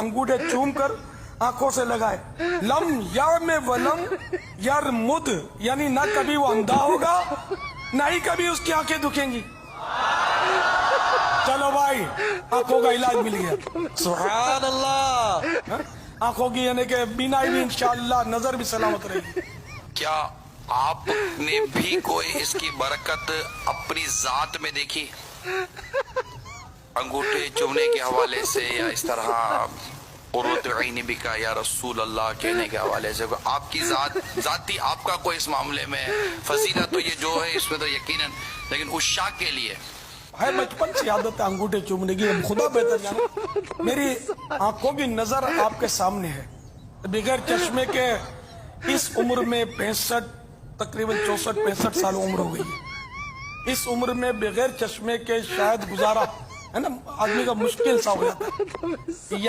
अंगूठे चूम कर आंखों से लगाए। लम यार में वलम यार मुद, यानी ना कभी वो अंधा होगा ना ही कभी उसकी आंखें दुखेंगी। चलो भाई, आंखों का इलाज मिल गया। सुभान अल्लाह। आंखों की यानी कि बीनाई भी इंशाअल्लाह, नजर भी सलामत रहेगी। क्या आपने भी कोई इसकी बरकत अपनी जात में देखी? अंगूठे चूमने के हवाले से या इस तरह उर्वत ऐनी बिका या रसूल अल्लाह कहने के हवाले से आपकी जाती आपका कोई इस मामले में फजीला तो ये जो है इसमें तो यकीनन, लेकिन उस शाह के लिए है बचपन से आदत है अंगूठे चूमने की। अब खुदा बेहतर जाने, मेरी आंखों की नजर आपके सामने है। बगैर चश्मे के इस उम्र में 65 तकरीबन 64-65 साल उम्र हो गई है। इस उम्र में बगैर चश्मे के शायद गुजारा है ना आदमी का मुश्किल सा हो जाता है।